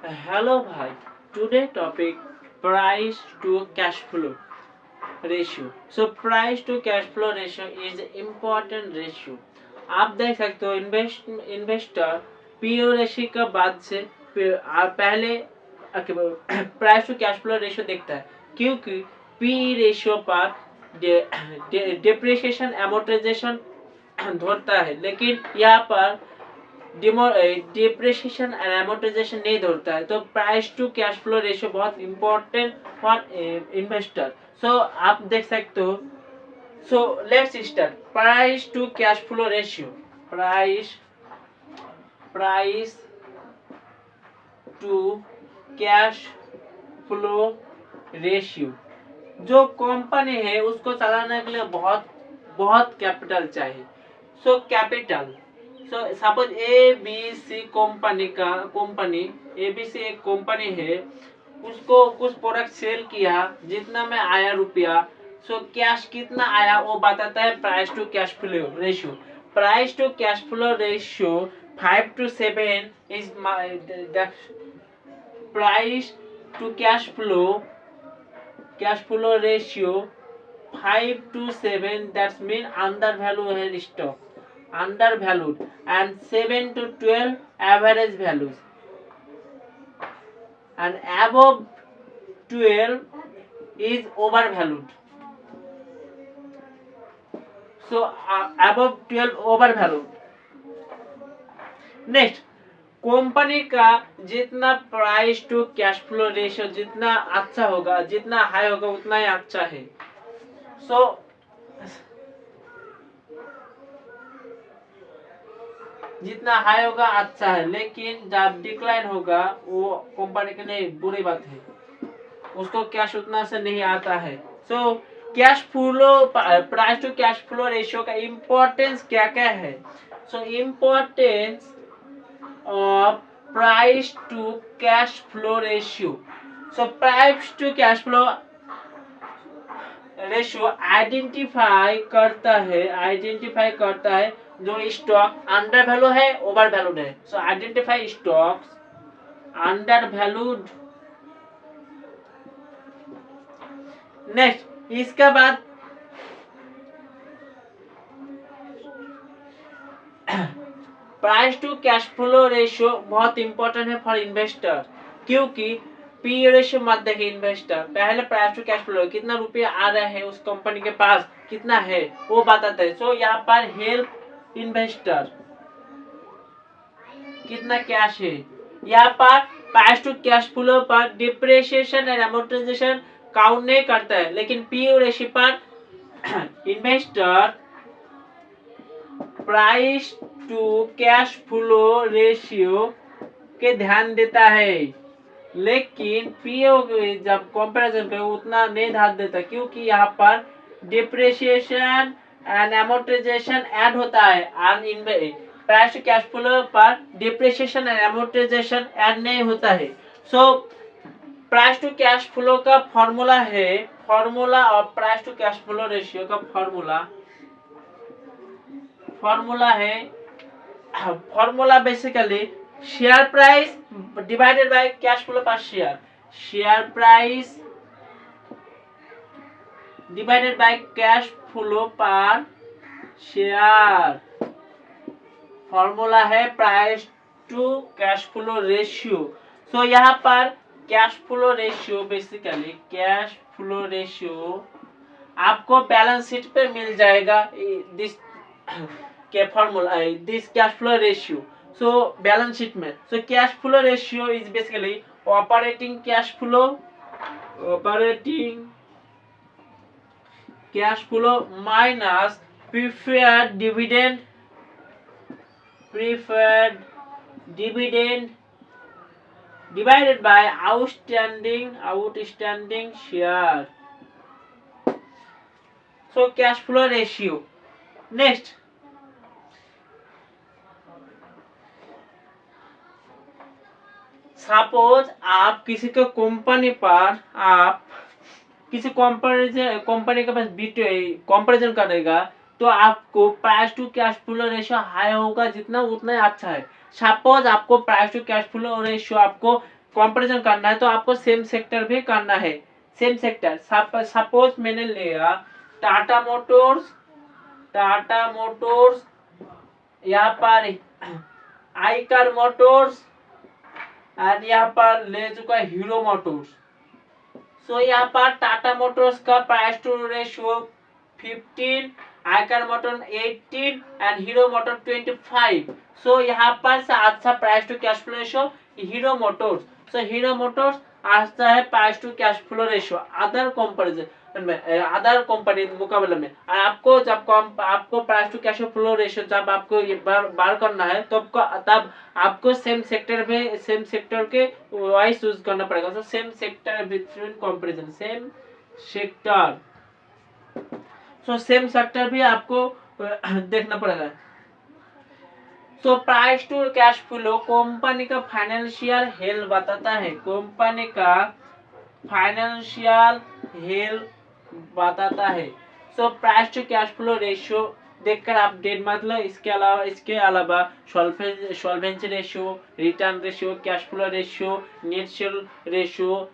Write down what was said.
Hello, bhai. Today topic price to cash flow ratio. So price to cash flow ratio is important ratio. आप देख सकते हो investor PO ratio का बाद से पहले price to cash flow ratio देखता है, क्योंकि पी रेशियो पर डिप्रिसिएशन एमोर्टाइजेशन धरता है, लेकिन यहाँ पर डिप्रिसिएशन एंड एमोर्टाइजेशन नहीं धरता है। तो price to cash flow ratio बहुत इंपॉर्टेंट फॉर इन्वेस्टर। सो आप देख सकते हो। So let's start price to cash flow ratio. Price to cash flow ratio. जो कंपनी है उसको चलाने के लिए बहुत बहुत कैपिटल चाहिए। So capital, so suppose ABC company ABC एक कंपनी है, उसको कुछ प्रोडक्ट सेल किया, जितना में आया रुपया, सो कैश कितना आया वो बताता है price to cash flow ratio. Price to cash flow ratio 5 to 7 is the price to cash flow ratio 5 to 7, that means undervalued stock, and 7 to 12 average values, and above 12 is overvalued. So above 12 overvalued. Next, company का जितना price to cash flow ratio जितना अच्छा होगा, जितना high होगा उतना ही अच्छा है। सो जितना हाई होगा अच्छा है, लेकिन जब डिक्लाइन होगा वो कंपनी के लिए बुरी बात है, उसको कैश उतना से नहीं आता है। So cash flow price to cash flow ratio का इम्पोर्टेंस क्या क्या है? So importance of price to cash flow ratio. So price to cash flow ratio identify करता है जो स्टॉक अंडर वैल्यू है, ओवर वैल्यूड है। So identify stocks undervalued. Next, इसके बाद price to cash flow ratio बहुत important है for investor, क्योंकि पी रेशियो मत देखे इन्वेस्टर, पहले प्राइस टू कैश फ्लो कितना रुपया आ रहा है उस कंपनी के पास कितना है वो बताता है। सो यहाँ पर हेल्प इन्वेस्टर कितना कैश है। यहाँ पर प्राइस टू कैश फ्लो पर डिप्रिसिएशन एंड एमोर्टाइजेशन काउंट नहीं करता है, लेकिन पी रेशियो पर investor price to cash flow ratio के ध्यान देता है, लेकिन पीओ जब कंपैरिजन पे उतना नहीं ध्यान देता, क्योंकि यहाँ पर डिप्रिसिएशन एंड एमोर्टाइजेशन ऐड होता है। प्राइस टू कैश फ्लो पर डिप्रिसिएशन एंड एमोर्टाइजेशन ऐड नहीं होता है। So price to cash flow का फॉर्मूला और price to cash flow ratio का फॉर्मूला है। Formula basically share price divided by cash flow पर share price divided by cash flow पर शेयर। फॉर्मूला है price to cash flow ratio. So यहाँ पर cash flow ratio, basically cash flow ratio आपको balance sheet पे मिल जाएगा, this के formula this cash flow ratio. So balance sheet में, so cash flow ratio is basically operating cash flow minus preferred dividend divided by outstanding share. So cash flow ratio. Next, suppose आप किसी के company पर आप किसी company के पास comparison करेगा, तो आपको price to cash flow ratio high होगा जितना उतना अच्छा है। सपोज आपको price to cash flow ratio आपको कंपैरिजन करना है तो आपको सेम सेक्टर भी करना है। सेम सेक्टर सपोज मैंने लिया टाटा मोटर्स, यहाँ पर आईकर मोटर्स एंड यहाँ पर ले चुका है हीरो मोटर्स। सो यहाँ पर टाटा मोटर्स का price to ratio 15, Eicher motor 18 and Hero motor 25। So यहाँ पर से अच्छा price to cash flow ratio Hero motors. So Hero motors आता है price to cash flow ratio other comparison में, अदर कंपनी मुकाबले में। और आपको जब आपको price to cash flow ratio जब आपको ये बार करना है तब आपको सेम सेक्टर के वाइज यूज करना पड़ेगा। तो same sector between comparison, same sector, so same sector भी आपको देखना पड़ेगा। So price to cash flow company का फाइनेंशियल हेल्थ बताता है, कंपनी का फाइनेंशियल हेल्थ बताता है। So price to cash flow ratio देखकर आप डेट मतलब इसके अलावा solvency ratio, return ratio, cash flow ratio, net sale ratio,